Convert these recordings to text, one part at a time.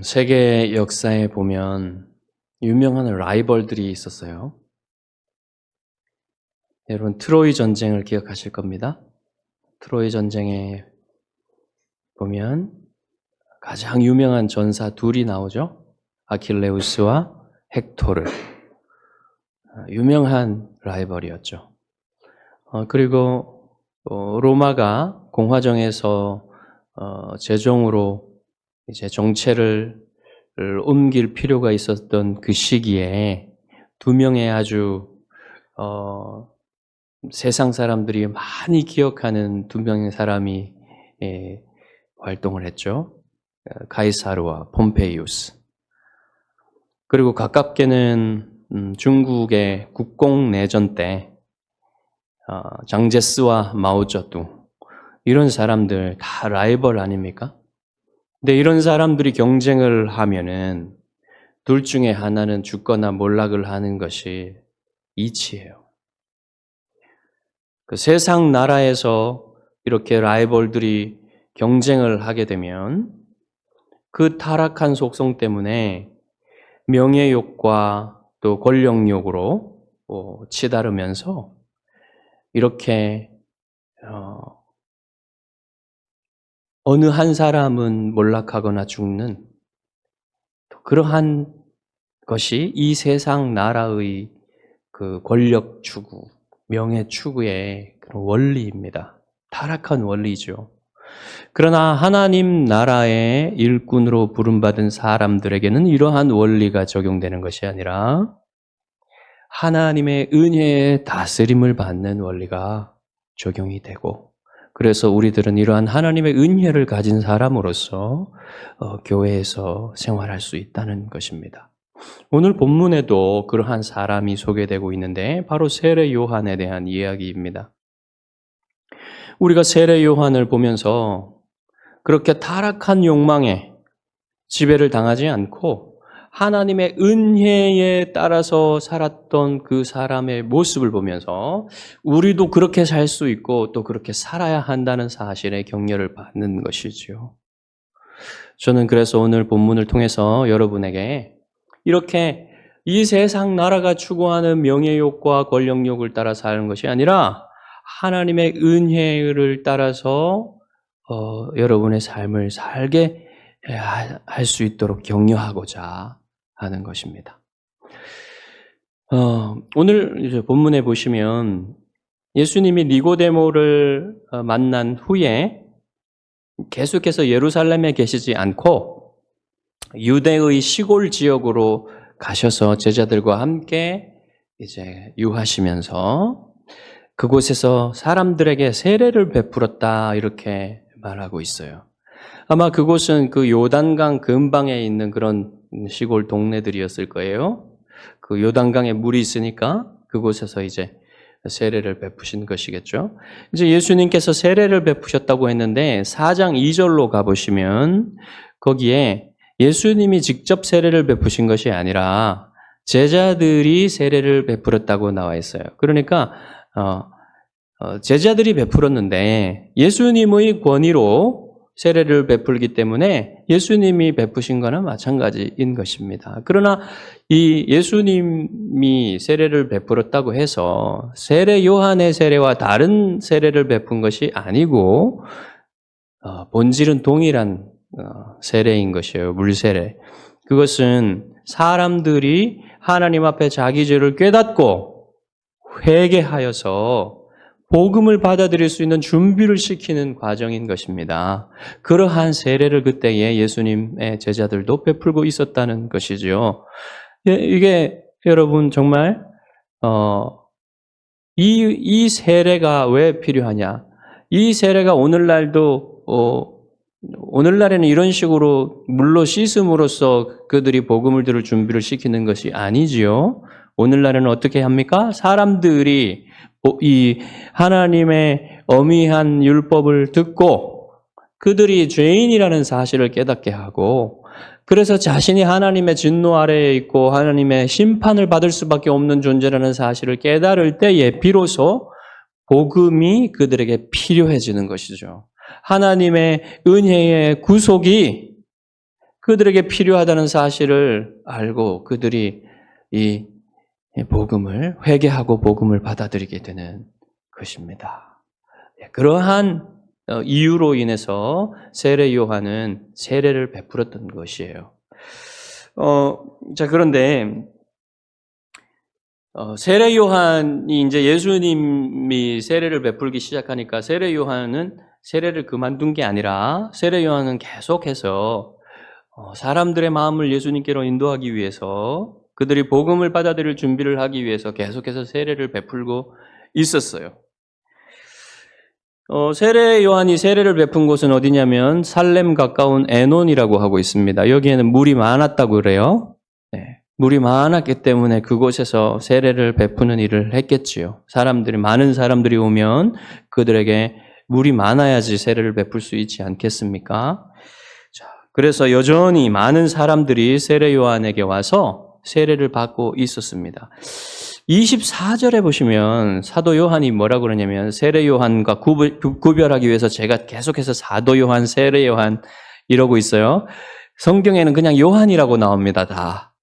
세계 역사에 보면 유명한 라이벌들이 있었어요. 여러분, 트로이 전쟁을 기억하실 겁니다. 트로이 전쟁에 보면 가장 유명한 전사 둘이 나오죠. 아킬레우스와 헥토르. 유명한 라이벌이었죠. 그리고 로마가 공화정에서 제정으로 이제 정체를 옮길 필요가 있었던 그 시기에 두 명의 아주 세상 사람들이 많이 기억하는 두 명의 사람이 활동을 했죠. 가이사르와 폼페이우스. 그리고 가깝게는 중국의 국공내전 때 장제스와 마오쩌둥, 이런 사람들 다 라이벌 아닙니까? 근데 이런 사람들이 경쟁을 하면은 둘 중에 하나는 죽거나 몰락을 하는 것이 이치예요. 그 세상 나라에서 이렇게 라이벌들이 경쟁을 하게 되면 그 타락한 속성 때문에 명예욕과 또 권력욕으로 치달으면서 이렇게 어느 한 사람은 몰락하거나 죽는 그러한 것이 이 세상 나라의 그 권력 추구, 명예 추구의 그런 원리입니다. 타락한 원리죠. 그러나 하나님 나라의 일꾼으로 부름받은 사람들에게는 이러한 원리가 적용되는 것이 아니라 하나님의 은혜의 다스림을 받는 원리가 적용이 되고, 그래서 우리들은 이러한 하나님의 은혜를 가진 사람으로서 교회에서 생활할 수 있다는 것입니다. 오늘 본문에도 그러한 사람이 소개되고 있는데 바로 세례 요한에 대한 이야기입니다. 우리가 세례 요한을 보면서 그렇게 타락한 욕망에 지배를 당하지 않고 하나님의 은혜에 따라서 살았던 그 사람의 모습을 보면서 우리도 그렇게 살 수 있고 또 그렇게 살아야 한다는 사실에 격려를 받는 것이지요. 저는 그래서 오늘 본문을 통해서 여러분에게 이렇게 이 세상 나라가 추구하는 명예욕과 권력욕을 따라 사는 것이 아니라 하나님의 은혜를 따라서 여러분의 삶을 살게 할 수 있도록 격려하고자 하는 것입니다. 오늘 이제 본문에 보시면 예수님이 니고데모를 만난 후에 계속해서 예루살렘에 계시지 않고 유대의 시골 지역으로 가셔서 제자들과 함께 이제 유하시면서 그곳에서 사람들에게 세례를 베풀었다, 이렇게 말하고 있어요. 아마 그곳은 그 요단강 근방에 있는 그런 시골 동네들이었을 거예요. 그 요단강에 물이 있으니까 그곳에서 이제 세례를 베푸신 것이겠죠. 이제 예수님께서 세례를 베푸셨다고 했는데 4장 2절로 가보시면 거기에 예수님이 직접 세례를 베푸신 것이 아니라 제자들이 세례를 베풀었다고 나와 있어요. 그러니까 제자들이 베풀었는데 예수님의 권위로 세례를 베풀기 때문에 예수님이 베푸신 거나 마찬가지인 것입니다. 그러나 이 예수님이 세례를 베풀었다고 해서 세례 요한의 세례와 다른 세례를 베푼 것이 아니고 본질은 동일한 세례인 것이에요. 물세례. 그것은 사람들이 하나님 앞에 자기 죄를 깨닫고 회개하여서 복음을 받아들일 수 있는 준비를 시키는 과정인 것입니다. 그러한 세례를 그때에 예수님의 제자들도 베풀고 있었다는 것이죠. 이게 여러분 정말 이 세례가 왜 필요하냐? 이 세례가 오늘날에는 이런 식으로 물로 씻음으로써 그들이 복음을 들을 준비를 시키는 것이 아니지요. 오늘날에는 어떻게 합니까? 사람들이 이 하나님의 엄위한 율법을 듣고 그들이 죄인이라는 사실을 깨닫게 하고, 그래서 자신이 하나님의 진노 아래에 있고 하나님의 심판을 받을 수밖에 없는 존재라는 사실을 깨달을 때에 비로소 복음이 그들에게 필요해지는 것이죠. 하나님의 은혜의 구속이 그들에게 필요하다는 사실을 알고 그들이 이 복음을 회개하고 복음을 받아들이게 되는 것입니다. 그러한 이유로 인해서 세례 요한은 세례를 베풀었던 것이에요. 자, 그런데 세례 요한이 이제 예수님이 세례를 베풀기 시작하니까 세례 요한은 세례를 그만둔 게 아니라 세례 요한은 계속해서 사람들의 마음을 예수님께로 인도하기 위해서 그들이 복음을 받아들일 준비를 하기 위해서 계속해서 세례를 베풀고 있었어요. 세례 요한이 세례를 베푼 곳은 어디냐면 살렘 가까운 에논이라고 하고 있습니다. 여기에는 물이 많았다고 그래요. 네, 물이 많았기 때문에 그곳에서 세례를 베푸는 일을 했겠지요. 많은 사람들이 오면 그들에게 물이 많아야지 세례를 베풀 수 있지 않겠습니까? 자, 그래서 여전히 많은 사람들이 세례 요한에게 와서 세례를 받고 있었습니다. 24절에 보시면 사도 요한이 뭐라고 그러냐면 세례 요한과 구별하기 위해서 제가 계속해서 사도 요한, 세례 요한 이러고 있어요. 성경에는 그냥 요한이라고 나옵니다. 다.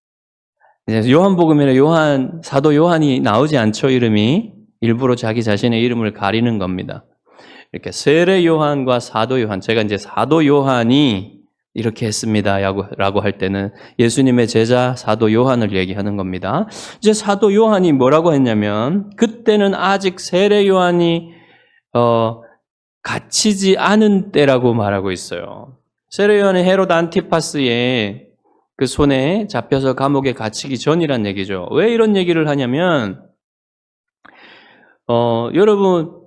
요한복음에는 사도 요한이 나오지 않죠, 이름이. 일부러 자기 자신의 이름을 가리는 겁니다. 이렇게 세례 요한과 사도 요한, 제가 이제 사도 요한이 이렇게 했습니다. 라고 할 때는 예수님의 제자 사도 요한을 얘기하는 겁니다. 이제 사도 요한이 뭐라고 했냐면, 그때는 아직 세례 요한이, 갇히지 않은 때라고 말하고 있어요. 세례 요한이 헤롯 안티파스의 그 손에 잡혀서 감옥에 갇히기 전이란 얘기죠. 왜 이런 얘기를 하냐면, 여러분,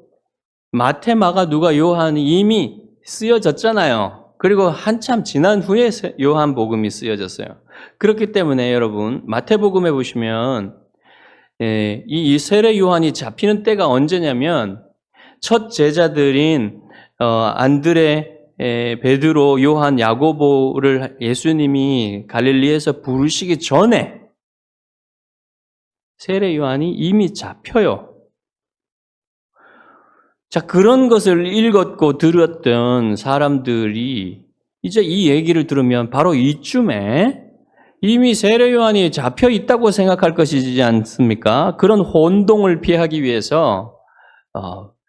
마태, 마가, 누가, 요한이 이미 쓰여졌잖아요. 그리고 한참 지난 후에 요한복음이 쓰여졌어요. 그렇기 때문에 여러분 마태복음에 보시면 이 세례 요한이 잡히는 때가 언제냐면 첫 제자들인 안드레, 베드로, 요한, 야고보를 예수님이 갈릴리에서 부르시기 전에 세례 요한이 이미 잡혀요. 자, 그런 것을 읽었고 들었던 사람들이 이제 이 얘기를 들으면 바로 이쯤에 이미 세례 요한이 잡혀 있다고 생각할 것이지 않습니까? 그런 혼동을 피하기 위해서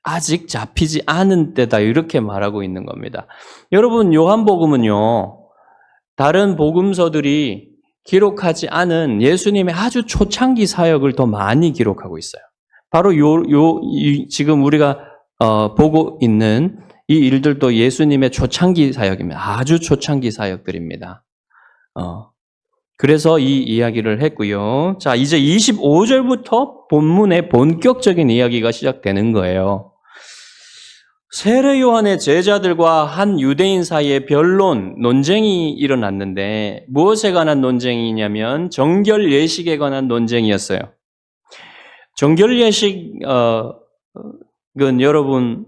아직 잡히지 않은 때다 이렇게 말하고 있는 겁니다. 여러분, 요한복음은요, 다른 복음서들이 기록하지 않은 예수님의 아주 초창기 사역을 더 많이 기록하고 있어요. 바로 지금 우리가 보고 있는 이 일들도 예수님의 초창기 사역입니다. 아주 초창기 사역들입니다. 그래서 이 이야기를 했고요. 자, 이제 25절부터 본문의 본격적인 이야기가 시작되는 거예요. 세례 요한의 제자들과 한 유대인 사이에 논쟁이 일어났는데 무엇에 관한 논쟁이냐면 정결 예식에 관한 논쟁이었어요. 정결 예식 그건 여러분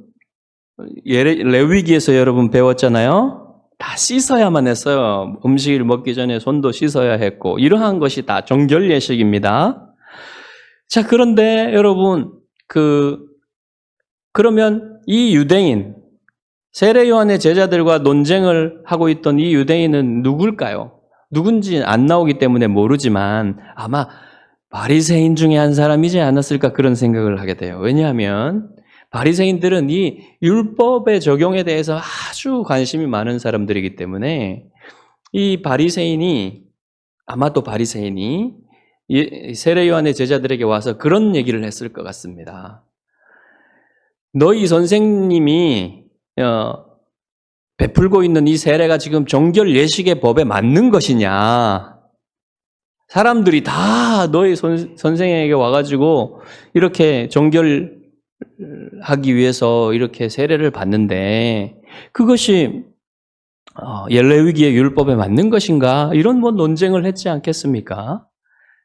레위기에서 여러분 배웠잖아요. 다 씻어야만 했어요. 음식을 먹기 전에 손도 씻어야 했고 이러한 것이 다 정결 예식입니다. 자, 그런데 여러분 그러면 이 유대인 세례 요한의 제자들과 논쟁을 하고 있던 이 유대인은 누굴까요? 누군지 안 나오기 때문에 모르지만 아마 바리새인 중에 한 사람이지 않았을까 그런 생각을 하게 돼요. 왜냐하면 바리새인들은 이 율법의 적용에 대해서 아주 관심이 많은 사람들이기 때문에 이 아마도 바리새인이 세례 요한의 제자들에게 와서 그런 얘기를 했을 것 같습니다. 너희 선생님이 베풀고 있는 이 세례가 지금 정결 예식의 법에 맞는 것이냐? 사람들이 다 너희 선생에게 와가지고 이렇게 정결 하기 위해서 이렇게 세례를 받는데 그것이 레위기의 율법에 맞는 것인가? 이런 논쟁을 했지 않겠습니까?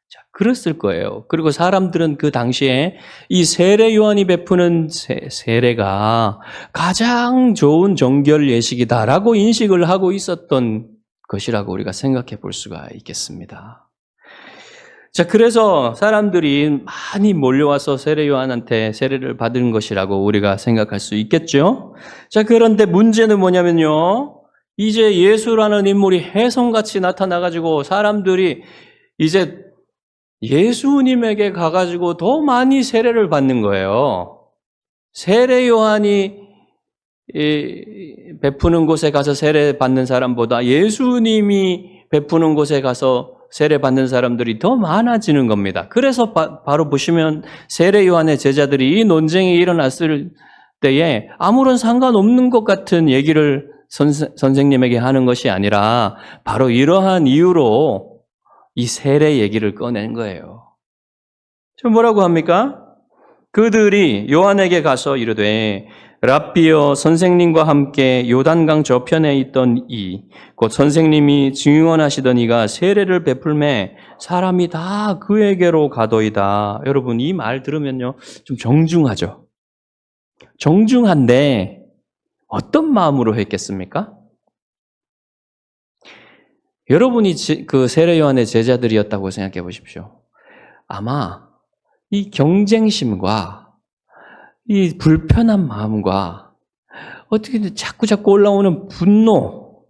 자, 그랬을 거예요. 그리고 사람들은 그 당시에 이 세례 요한이 베푸는 세례가 가장 좋은 정결 예식이다라고 인식을 하고 있었던 것이라고 우리가 생각해 볼 수가 있겠습니다. 자, 그래서 사람들이 많이 몰려와서 세례 요한한테 세례를 받은 것이라고 우리가 생각할 수 있겠죠. 자, 그런데 문제는 뭐냐면요. 이제 예수라는 인물이 혜성같이 나타나가지고 사람들이 이제 예수님에게 가가지고 더 많이 세례를 받는 거예요. 세례 요한이 베푸는 곳에 가서 세례 받는 사람보다 예수님이 베푸는 곳에 가서 세례 받는 사람들이 더 많아지는 겁니다. 그래서 바로 보시면 세례 요한의 제자들이 이 논쟁이 일어났을 때에 아무런 상관없는 것 같은 얘기를 선생님에게 하는 것이 아니라 바로 이러한 이유로 이 세례 얘기를 꺼낸 거예요. 지금 뭐라고 합니까? 그들이 요한에게 가서 이르되 랍비여, 선생님과 함께 요단강 저편에 있던 곧 선생님이 증언하시던 이가 세례를 베풀매 사람이 다 그에게로 가더이다. 여러분, 이 말 들으면요 좀 정중하죠. 정중한데 어떤 마음으로 했겠습니까? 여러분이 그 세례 요한의 제자들이었다고 생각해 보십시오. 아마 이 경쟁심과 이 불편한 마음과 어떻게 자꾸 올라오는 분노,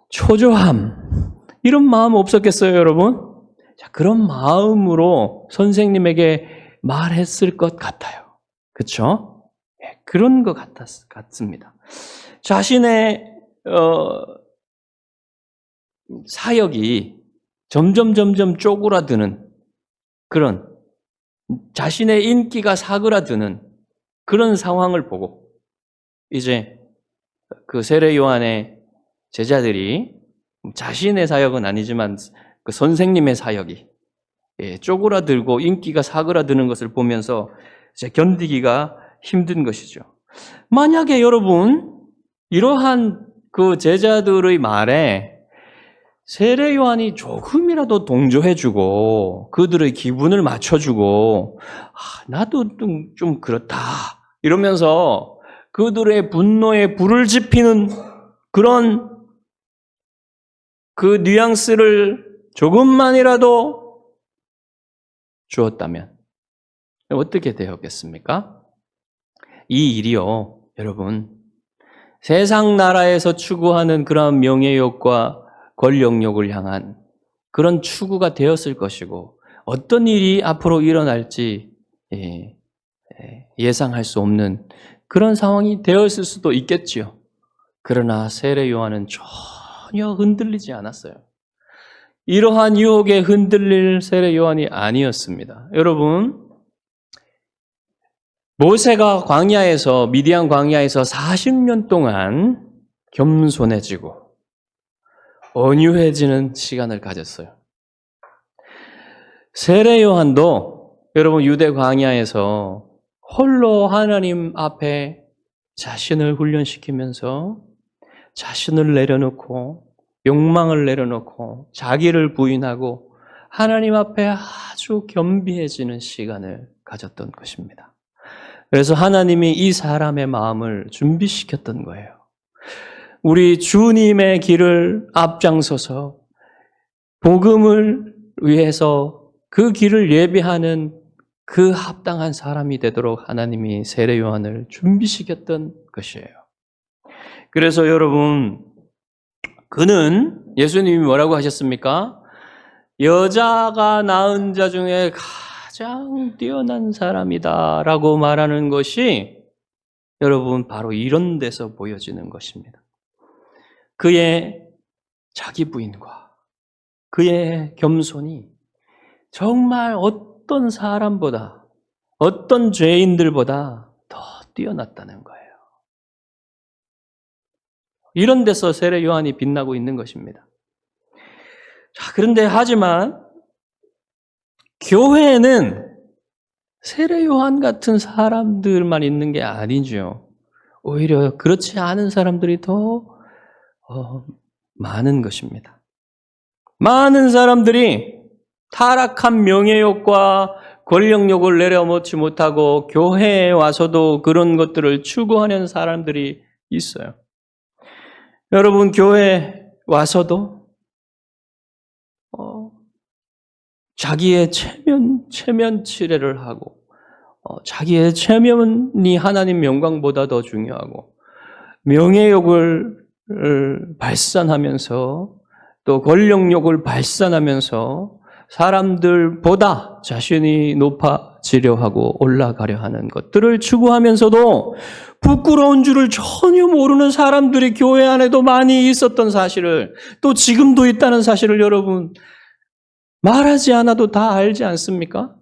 초조함, 이런 마음 없었겠어요, 여러분? 자, 그런 마음으로 선생님에게 말했을 것 같아요. 그렇죠? 네, 그런 것 같습니다. 자신의 사역이 점점 쪼그라드는 그런, 자신의 인기가 사그라드는 그런 상황을 보고 이제 그 세례 요한의 제자들이 자신의 사역은 아니지만 그 선생님의 사역이 쪼그라들고 인기가 사그라드는 것을 보면서 이제 견디기가 힘든 것이죠. 만약에 여러분 이러한 그 제자들의 말에 세례 요한이 조금이라도 동조해주고 그들의 기분을 맞춰주고 나도 좀 그렇다 이러면서 그들의 분노에 불을 지피는 그런 그 뉘앙스를 조금만이라도 주었다면 어떻게 되었겠습니까? 이 일이요, 여러분, 세상 나라에서 추구하는 그런 명예욕과 권력욕을 향한 그런 추구가 되었을 것이고 어떤 일이 앞으로 일어날지 예상할 수 없는 그런 상황이 되었을 수도 있겠지요. 그러나 세례 요한은 전혀 흔들리지 않았어요. 이러한 유혹에 흔들릴 세례 요한이 아니었습니다. 여러분, 모세가 미디안 광야에서 40년 동안 겸손해지고 온유해지는 시간을 가졌어요. 세례 요한도 여러분 유대 광야에서 홀로 하나님 앞에 자신을 훈련시키면서 자신을 내려놓고 욕망을 내려놓고 자기를 부인하고 하나님 앞에 아주 겸비해지는 시간을 가졌던 것입니다. 그래서 하나님이 이 사람의 마음을 준비시켰던 거예요. 우리 주님의 길을 앞장서서 복음을 위해서 그 길을 예비하는 그 합당한 사람이 되도록 하나님이 세례 요한을 준비시켰던 것이에요. 그래서 여러분, 그는 예수님이 뭐라고 하셨습니까? 여자가 낳은 자 중에 가장 뛰어난 사람이다 라고 말하는 것이 여러분 바로 이런 데서 보여지는 것입니다. 그의 자기 부인과 그의 겸손이 정말 어떤 사람보다, 어떤 죄인들보다 더 뛰어났다는 거예요. 이런 데서 세례 요한이 빛나고 있는 것입니다. 자, 그런데 하지만 교회에는 세례 요한 같은 사람들만 있는 게 아니죠. 오히려 그렇지 않은 사람들이 더 많은 것입니다. 많은 사람들이 타락한 명예욕과 권력욕을 내려놓지 못하고 교회에 와서도 그런 것들을 추구하는 사람들이 있어요. 여러분, 교회에 와서도 자기의 체면 치레를 하고 자기의 체면이 하나님 영광보다 더 중요하고 명예욕을 발산하면서 또 권력욕을 발산하면서 사람들보다 자신이 높아지려 하고 올라가려 하는 것들을 추구하면서도 부끄러운 줄을 전혀 모르는 사람들이 교회 안에도 많이 있었던 사실을, 또 지금도 있다는 사실을 여러분 말하지 않아도 다 알지 않습니까?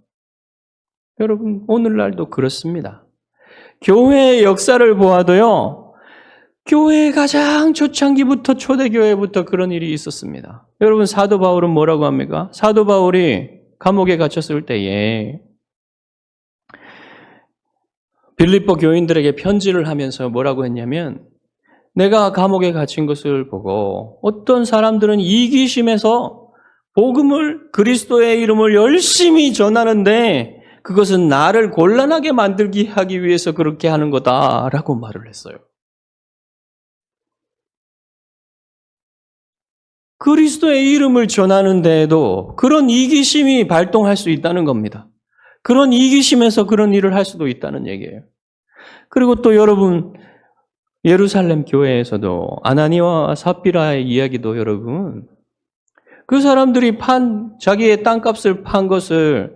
여러분 오늘날도 그렇습니다. 교회의 역사를 보아도요, 교회의 가장 초창기부터, 초대교회부터 그런 일이 있었습니다. 여러분 사도 바울은 뭐라고 합니까? 사도 바울이 감옥에 갇혔을 때에 빌립보 교인들에게 편지를 하면서 뭐라고 했냐면, 내가 감옥에 갇힌 것을 보고 어떤 사람들은 이기심에서 복음을, 그리스도의 이름을 열심히 전하는데 그것은 나를 곤란하게 만들기 하기 위해서 그렇게 하는 거다라고 말을 했어요. 그리스도의 이름을 전하는 데에도 그런 이기심이 발동할 수 있다는 겁니다. 그런 이기심에서 그런 일을 할 수도 있다는 얘기예요. 그리고 또 여러분, 예루살렘 교회에서도 아나니와 삽비라의 이야기도 여러분, 그 사람들이 자기의 땅값을 판 것을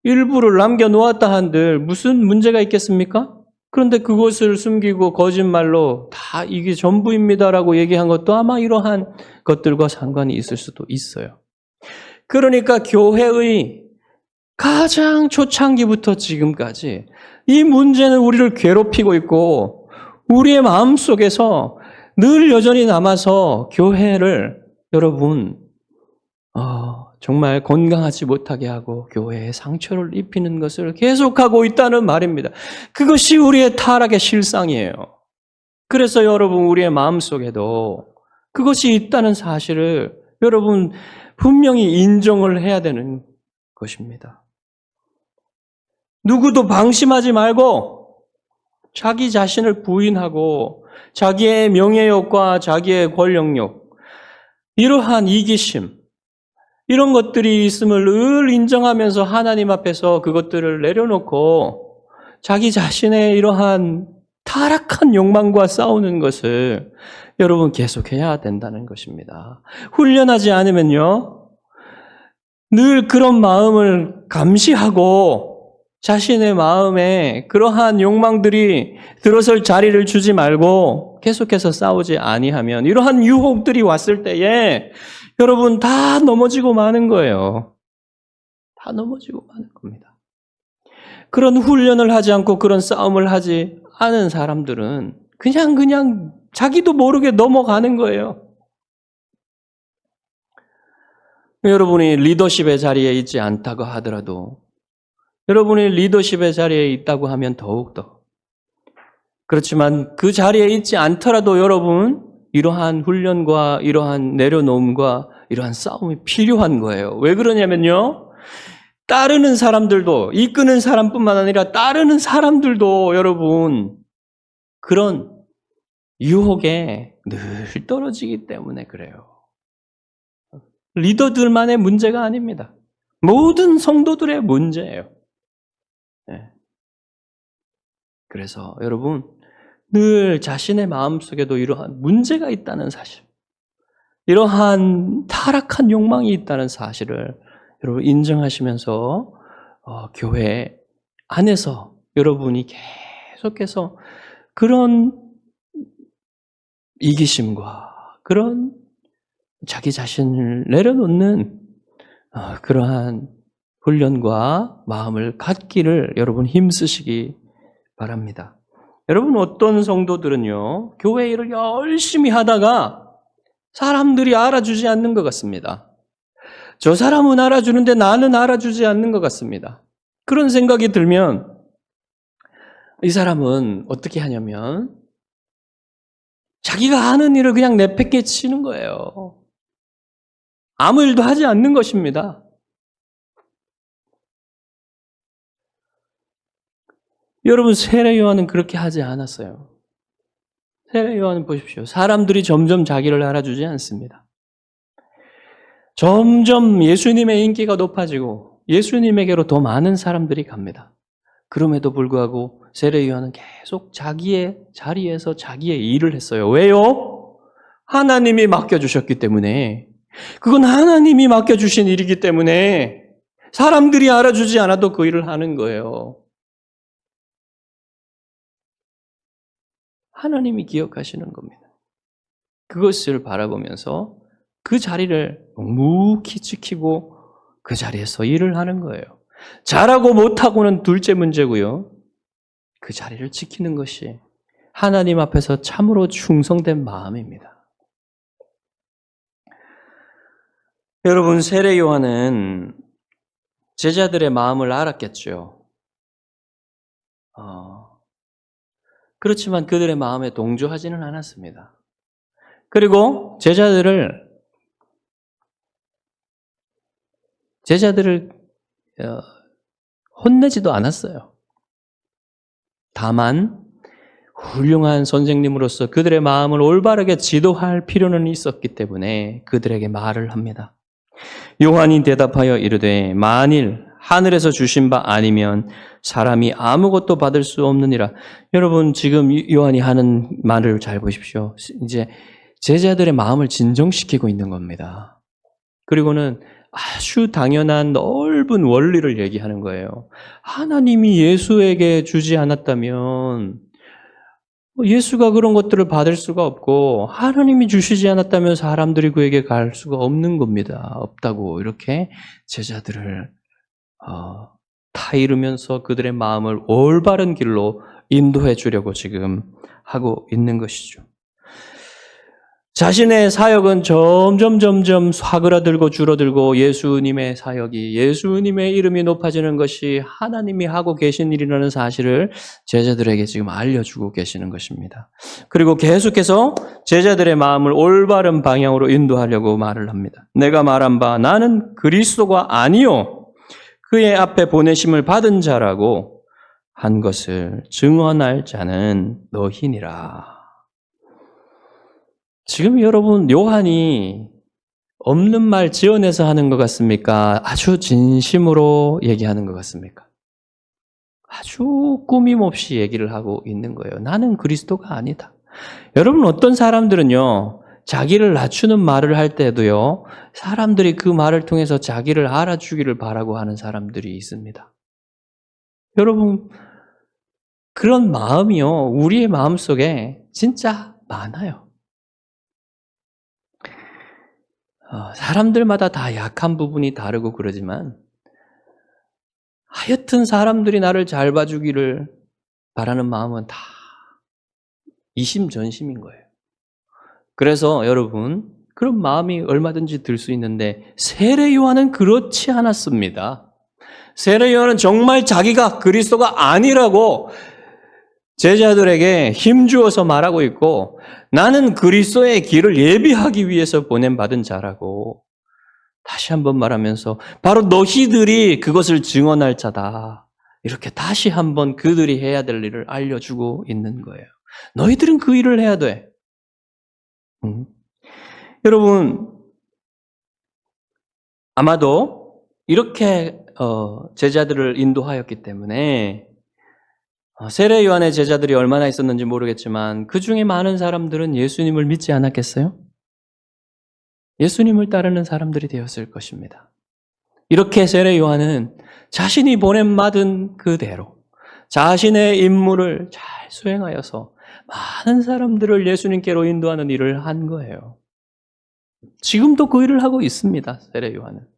일부를 남겨놓았다 한들 무슨 문제가 있겠습니까? 그런데 그것을 숨기고 거짓말로 다 이게 전부입니다라고 얘기한 것도 아마 이러한 것들과 상관이 있을 수도 있어요. 그러니까 교회의 가장 초창기부터 지금까지 이 문제는 우리를 괴롭히고 있고 우리의 마음속에서 늘 여전히 남아서 교회를 여러분 정말 건강하지 못하게 하고 교회에 상처를 입히는 것을 계속하고 있다는 말입니다. 그것이 우리의 타락의 실상이에요. 그래서 여러분 우리의 마음속에도 그것이 있다는 사실을 여러분 분명히 인정을 해야 되는 것입니다. 누구도 방심하지 말고 자기 자신을 부인하고 자기의 명예욕과 자기의 권력욕, 이러한 이기심, 이런 것들이 있음을 늘 인정하면서 하나님 앞에서 그것들을 내려놓고 자기 자신의 이러한 타락한 욕망과 싸우는 것을 여러분 계속해야 된다는 것입니다. 훈련하지 않으면요, 늘 그런 마음을 감시하고 자신의 마음에 그러한 욕망들이 들어설 자리를 주지 말고 계속해서 싸우지 아니하면 이러한 유혹들이 왔을 때에 여러분 다 넘어지고 마는 거예요. 다 넘어지고 마는 겁니다. 그런 훈련을 하지 않고 그런 싸움을 하지 않은 사람들은 그냥 자기도 모르게 넘어가는 거예요. 여러분이 리더십의 자리에 있지 않다고 하더라도 여러분이 리더십의 자리에 있다고 하면 더욱더, 그렇지만 그 자리에 있지 않더라도 여러분 이러한 훈련과 이러한 내려놓음과 이러한 싸움이 필요한 거예요. 왜 그러냐면요, 따르는 사람들도, 이끄는 사람뿐만 아니라 따르는 사람들도 여러분 그런 유혹에 늘 떨어지기 때문에 그래요. 리더들만의 문제가 아닙니다. 모든 성도들의 문제예요. 네. 그래서 여러분 늘 자신의 마음속에도 이러한 문제가 있다는 사실, 이러한 타락한 욕망이 있다는 사실을 여러분 인정하시면서 교회 안에서 여러분이 계속해서 그런 이기심과 그런 자기 자신을 내려놓는 그러한 훈련과 마음을 갖기를 여러분 힘쓰시기 바랍니다. 여러분 어떤 성도들은요, 교회 일을 열심히 하다가 사람들이 알아주지 않는 것 같습니다. 저 사람은 알아주는데 나는 알아주지 않는 것 같습니다. 그런 생각이 들면 이 사람은 어떻게 하냐면 자기가 하는 일을 그냥 내팽개 치는 거예요. 아무 일도 하지 않는 것입니다. 여러분 세례 요한은 그렇게 하지 않았어요. 세례 요한은 보십시오. 사람들이 점점 자기를 알아주지 않습니다. 점점 예수님의 인기가 높아지고 예수님에게로 더 많은 사람들이 갑니다. 그럼에도 불구하고 세례 요한은 계속 자기의 자리에서 자기의 일을 했어요. 왜요? 하나님이 맡겨주셨기 때문에, 그건 하나님이 맡겨주신 일이기 때문에 사람들이 알아주지 않아도 그 일을 하는 거예요. 하나님이 기억하시는 겁니다. 그것을 바라보면서 그 자리를 묵묵히 지키고 그 자리에서 일을 하는 거예요. 잘하고 못하고는 둘째 문제고요. 그 자리를 지키는 것이 하나님 앞에서 참으로 충성된 마음입니다. 여러분, 세례 요한은 제자들의 마음을 알았겠죠. 그렇지만 그들의 마음에 동조하지는 않았습니다. 그리고 제자들을 혼내지도 않았어요. 다만 훌륭한 선생님으로서 그들의 마음을 올바르게 지도할 필요는 있었기 때문에 그들에게 말을 합니다. 요한이 대답하여 이르되 만일 하늘에서 주신 바 아니면 사람이 아무것도 받을 수 없느니라. 여러분, 지금 요한이 하는 말을 잘 보십시오. 이제 제자들의 마음을 진정시키고 있는 겁니다. 그리고는 아주 당연한 넓은 원리를 얘기하는 거예요. 하나님이 예수에게 주지 않았다면 예수가 그런 것들을 받을 수가 없고, 하나님이 주시지 않았다면 사람들이 그에게 갈 수가 없는 겁니다. 없다고 이렇게 제자들을 타이르면서 그들의 마음을 올바른 길로 인도해 주려고 지금 하고 있는 것이죠. 자신의 사역은 점점 사그라들고 줄어들고 예수님의 사역이, 예수님의 이름이 높아지는 것이 하나님이 하고 계신 일이라는 사실을 제자들에게 지금 알려주고 계시는 것입니다. 그리고 계속해서 제자들의 마음을 올바른 방향으로 인도하려고 말을 합니다. 내가 말한 바 나는 그리스도가 아니요 그의 앞에 보내심을 받은 자라고 한 것을 증언할 자는 너희니라. 지금 여러분, 요한이 없는 말 지어내서 하는 것 같습니까? 아주 진심으로 얘기하는 것 같습니까? 아주 꾸밈없이 얘기를 하고 있는 거예요. 나는 그리스도가 아니다. 여러분, 어떤 사람들은요, 자기를 낮추는 말을 할 때도요, 사람들이 그 말을 통해서 자기를 알아주기를 바라고 하는 사람들이 있습니다. 여러분, 그런 마음이요, 우리의 마음 속에 진짜 많아요. 사람들마다 다 약한 부분이 다르고 그러지만 하여튼 사람들이 나를 잘 봐주기를 바라는 마음은 다 이심전심인 거예요. 그래서 여러분, 그런 마음이 얼마든지 들 수 있는데 세례 요한은 그렇지 않았습니다. 세례 요한은 정말 자기가 그리스도가 아니라고 제자들에게 힘주어서 말하고 있고, 나는 그리스도의 길을 예비하기 위해서 보냄받은 자라고 다시 한번 말하면서 바로 너희들이 그것을 증언할 자다. 이렇게 다시 한번 그들이 해야 될 일을 알려주고 있는 거예요. 너희들은 그 일을 해야 돼. 여러분, 아마도 이렇게 제자들을 인도하였기 때문에 세례 요한의 제자들이 얼마나 있었는지 모르겠지만 그 중에 많은 사람들은 예수님을 믿지 않았겠어요? 예수님을 따르는 사람들이 되었을 것입니다. 이렇게 세례 요한은 자신이 보냄받은 그대로 자신의 임무를 잘 수행하여서 많은 사람들을 예수님께로 인도하는 일을 한 거예요. 지금도 그 일을 하고 있습니다, 세례 요한은.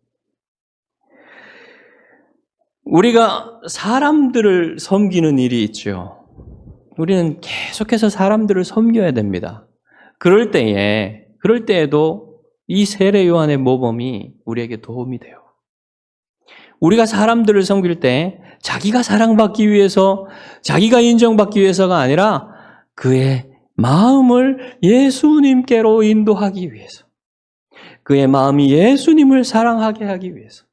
우리가 사람들을 섬기는 일이 있죠. 우리는 계속해서 사람들을 섬겨야 됩니다. 그럴 때에도 이 세례 요한의 모범이 우리에게 도움이 돼요. 우리가 사람들을 섬길 때 자기가 사랑받기 위해서, 자기가 인정받기 위해서가 아니라 그의 마음을 예수님께로 인도하기 위해서, 그의 마음이 예수님을 사랑하게 하기 위해서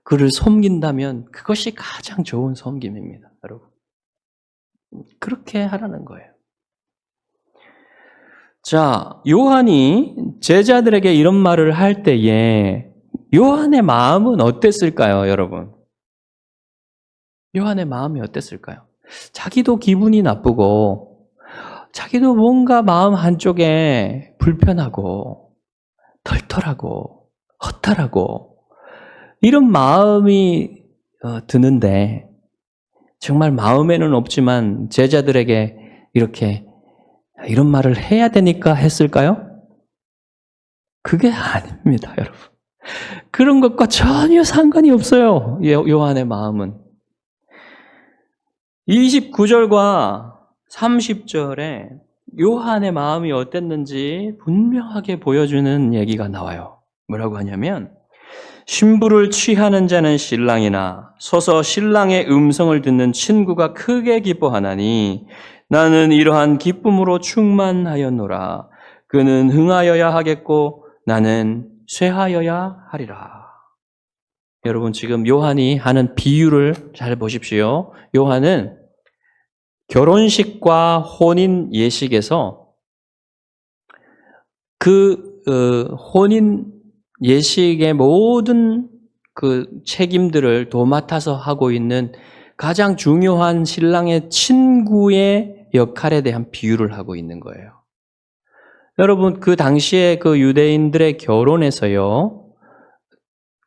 그를 섬긴다면 그것이 가장 좋은 섬김입니다, 여러분. 그렇게 하라는 거예요. 자, 요한이 제자들에게 이런 말을 할 때에 요한의 마음은 어땠을까요, 여러분? 요한의 마음이 어땠을까요? 자기도 기분이 나쁘고 자기도 뭔가 마음 한쪽에 불편하고 털털하고 허탈하고 이런 마음이 드는데 정말 마음에는 없지만 제자들에게 이렇게 이런 말을 해야 되니까 했을까요? 그게 아닙니다, 여러분. 그런 것과 전혀 상관이 없어요. 요한의 마음은. 29절과 30절에 요한의 마음이 어땠는지 분명하게 보여주는 얘기가 나와요. 뭐라고 하냐면 신부를 취하는 자는 신랑이나 서서 신랑의 음성을 듣는 친구가 크게 기뻐하나니 나는 이러한 기쁨으로 충만하였노라. 그는 흥하여야 하겠고 나는 쇠하여야 하리라. 여러분 지금 요한이 하는 비유를 잘 보십시오. 요한은 결혼식과 혼인 예식에서 혼인 예식의 모든 그 책임들을 도맡아서 하고 있는 가장 중요한 신랑의 친구의 역할에 대한 비유를 하고 있는 거예요. 여러분 그 당시에 그 유대인들의 결혼에서요.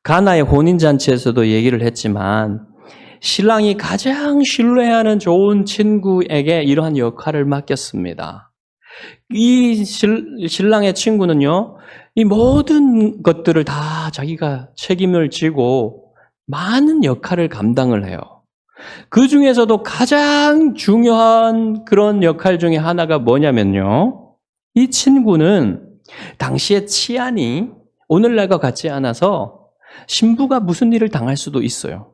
가나의 혼인잔치에서도 얘기를 했지만 신랑이 가장 신뢰하는 좋은 친구에게 이러한 역할을 맡겼습니다. 이 신랑의 친구는요, 이 모든 것들을 다 자기가 책임을 지고 많은 역할을 감당을 해요. 그 중에서도 가장 중요한 그런 역할 중에 하나가 뭐냐면요, 이 친구는 당시의 치안이 오늘날과 같지 않아서 신부가 무슨 일을 당할 수도 있어요.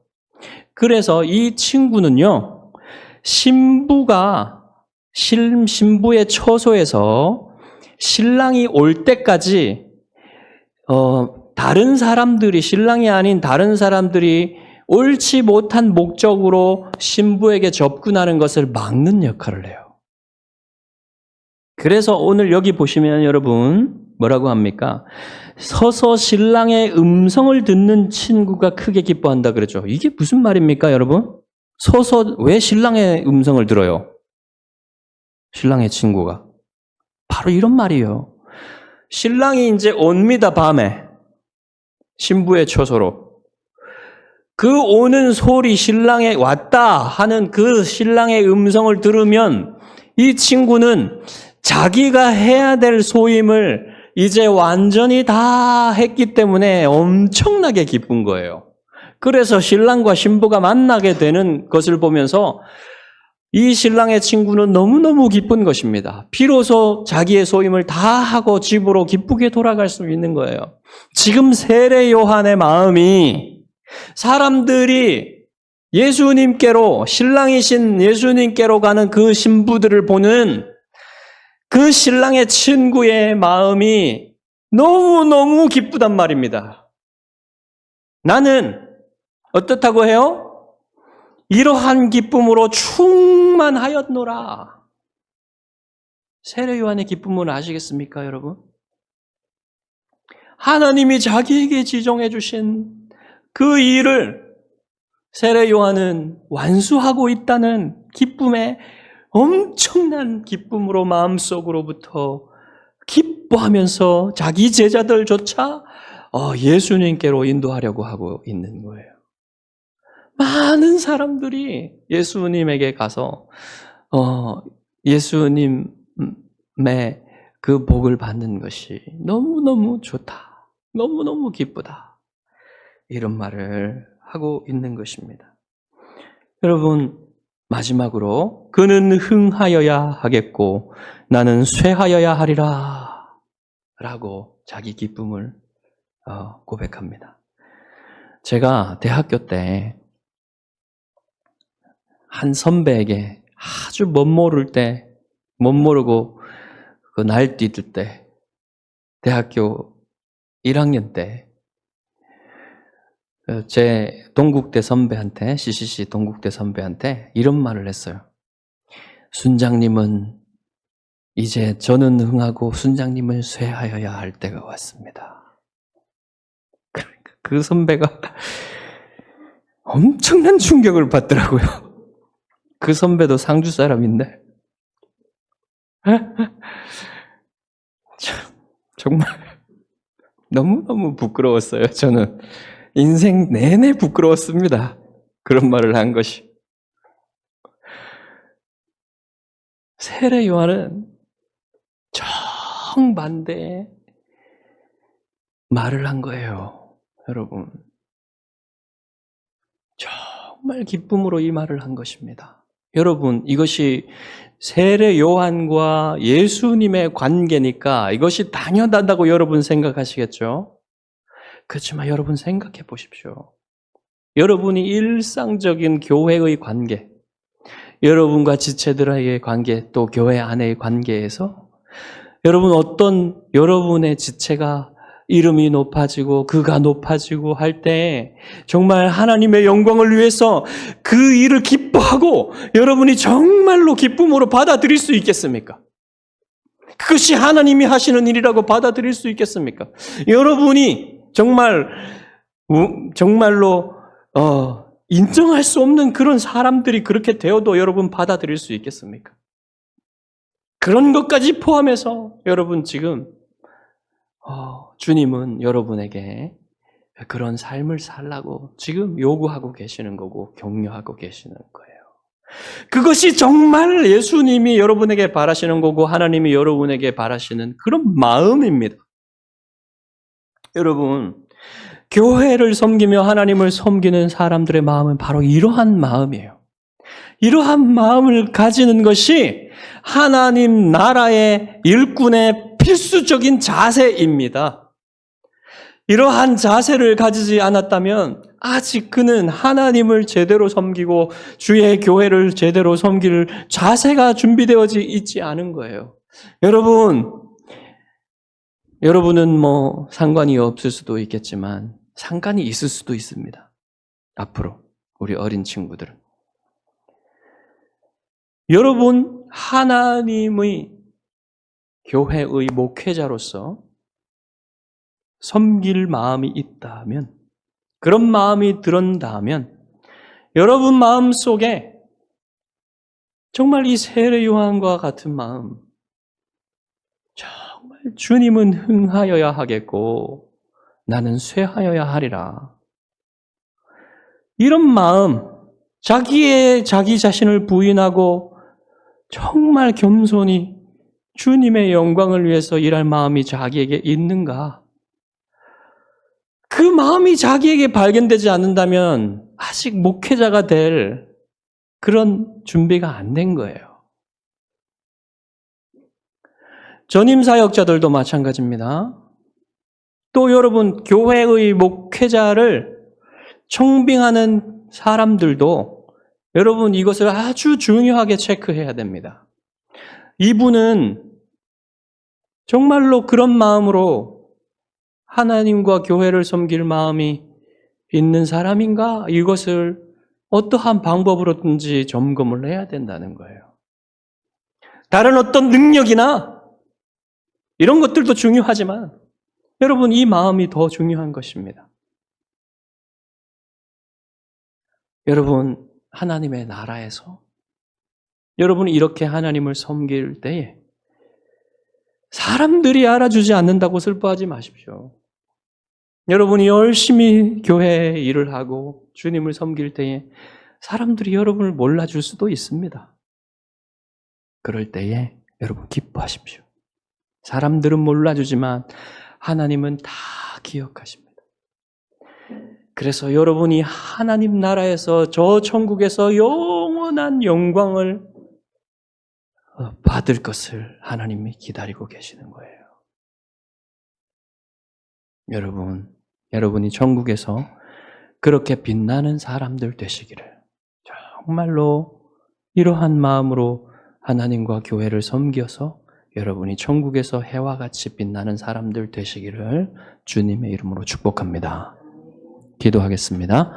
그래서 이 친구는요, 신부의 처소에서 신랑이 올 때까지, 다른 사람들이, 신랑이 아닌 다른 사람들이 옳지 못한 목적으로 신부에게 접근하는 것을 막는 역할을 해요. 그래서 오늘 여기 보시면 여러분, 뭐라고 합니까? 서서 신랑의 음성을 듣는 친구가 크게 기뻐한다 그랬죠. 이게 무슨 말입니까, 여러분? 서서 왜 신랑의 음성을 들어요? 신랑의 친구가. 바로 이런 말이에요. 신랑이 이제 옵니다, 밤에. 신부의 처소로. 그 오는 소리, 신랑이 왔다 하는 그 신랑의 음성을 들으면 이 친구는 자기가 해야 될 소임을 이제 완전히 다 했기 때문에 엄청나게 기쁜 거예요. 그래서 신랑과 신부가 만나게 되는 것을 보면서 이 신랑의 친구는 너무너무 기쁜 것입니다. 비로소 자기의 소임을 다 하고 집으로 기쁘게 돌아갈 수 있는 거예요. 지금 세례 요한의 마음이 사람들이 예수님께로, 신랑이신 예수님께로 가는 그 신부들을 보는 그 신랑의 친구의 마음이 너무너무 기쁘단 말입니다. 나는 어떻다고 해요? 이러한 기쁨으로 충만하였노라. 세례 요한의 기쁨은 아시겠습니까, 여러분? 하나님이 자기에게 지정해 주신 그 일을 세례 요한은 완수하고 있다는 기쁨에 엄청난 기쁨으로 마음속으로부터 기뻐하면서 자기 제자들조차 예수님께로 인도하려고 하고 있는 거예요. 많은 사람들이 예수님에게 가서 예수님의 그 복을 받는 것이 너무너무 좋다. 너무너무 기쁘다. 이런 말을 하고 있는 것입니다. 여러분, 마지막으로 그는 흥하여야 하겠고 나는 쇠하여야 하리라 라고 자기 기쁨을 고백합니다. 제가 대학교 때 한 선배에게 아주 못 모르고 그 날뛰을 때 대학교 1학년 때 제 동국대 선배한테, CCC 동국대 선배한테 이런 말을 했어요. 순장님은 이제 저는 흥하고 순장님은 쇠하여야 할 때가 왔습니다. 그러니까 그 선배가 엄청난 충격을 받더라고요. 그 선배도 상주 사람인데 참, 정말 너무너무 부끄러웠어요. 저는 인생 내내 부끄러웠습니다. 그런 말을 한 것이. 세례 요한은 정반대의 말을 한 거예요. 여러분. 정말 기쁨으로 이 말을 한 것입니다. 여러분, 이것이 세례 요한과 예수님의 관계니까 이것이 당연하다고 여러분 생각하시겠죠? 그렇지만 여러분 생각해 보십시오. 여러분이 일상적인 교회의 관계, 여러분과 지체들의 관계, 또 교회 안의 관계에서 여러분 어떤 여러분의 지체가 이름이 높아지고 그가 높아지고 할 때 정말 하나님의 영광을 위해서 그 일을 기뻐하고 여러분이 정말로 기쁨으로 받아들일 수 있겠습니까? 그것이 하나님이 하시는 일이라고 받아들일 수 있겠습니까? 여러분이 정말로 인정할 수 없는 그런 사람들이 그렇게 되어도 여러분 받아들일 수 있겠습니까? 그런 것까지 포함해서 여러분 지금 주님은 여러분에게 그런 삶을 살라고 지금 요구하고 계시는 거고 격려하고 계시는 거예요. 그것이 정말 예수님이 여러분에게 바라시는 거고 하나님이 여러분에게 바라시는 그런 마음입니다. 여러분, 교회를 섬기며 하나님을 섬기는 사람들의 마음은 바로 이러한 마음이에요. 이러한 마음을 가지는 것이 하나님 나라의 일꾼의 필수적인 자세입니다. 이러한 자세를 가지지 않았다면 아직 그는 하나님을 제대로 섬기고 주의 교회를 제대로 섬길 자세가 준비되어 있지 않은 거예요. 여러분은 뭐 상관이 없을 수도 있겠지만 상관이 있을 수도 있습니다. 앞으로 우리 어린 친구들은. 여러분 하나님의 교회의 목회자로서 섬길 마음이 있다면, 그런 마음이 들었다면 여러분 마음속에 정말 이 세례 요한과 같은 마음, 정말 주님은 흥하여야 하겠고 나는 쇠하여야 하리라. 이런 마음, 자기 자신을 부인하고 정말 겸손히 주님의 영광을 위해서 일할 마음이 자기에게 있는가? 그 마음이 자기에게 발견되지 않는다면 아직 목회자가 될 그런 준비가 안 된 거예요. 전임 사역자들도 마찬가지입니다. 또 여러분 교회의 목회자를 청빙하는 사람들도 여러분 이것을 아주 중요하게 체크해야 됩니다. 이분은 정말로 그런 마음으로 하나님과 교회를 섬길 마음이 있는 사람인가? 이것을 어떠한 방법으로든지 점검을 해야 된다는 거예요. 다른 어떤 능력이나 이런 것들도 중요하지만 여러분 이 마음이 더 중요한 것입니다. 여러분 하나님의 나라에서 여러분이 이렇게 하나님을 섬길 때에 사람들이 알아주지 않는다고 슬퍼하지 마십시오. 여러분이 열심히 교회 일을 하고 주님을 섬길 때에 사람들이 여러분을 몰라줄 수도 있습니다. 그럴 때에 여러분 기뻐하십시오. 사람들은 몰라주지만 하나님은 다 기억하십니다. 그래서 여러분이 하나님 나라에서 저 천국에서 영원한 영광을 받을 것을 하나님이 기다리고 계시는 거예요. 여러분이 천국에서 그렇게 빛나는 사람들 되시기를 정말로 이러한 마음으로 하나님과 교회를 섬겨서 여러분이 천국에서 해와 같이 빛나는 사람들 되시기를 주님의 이름으로 축복합니다. 기도하겠습니다.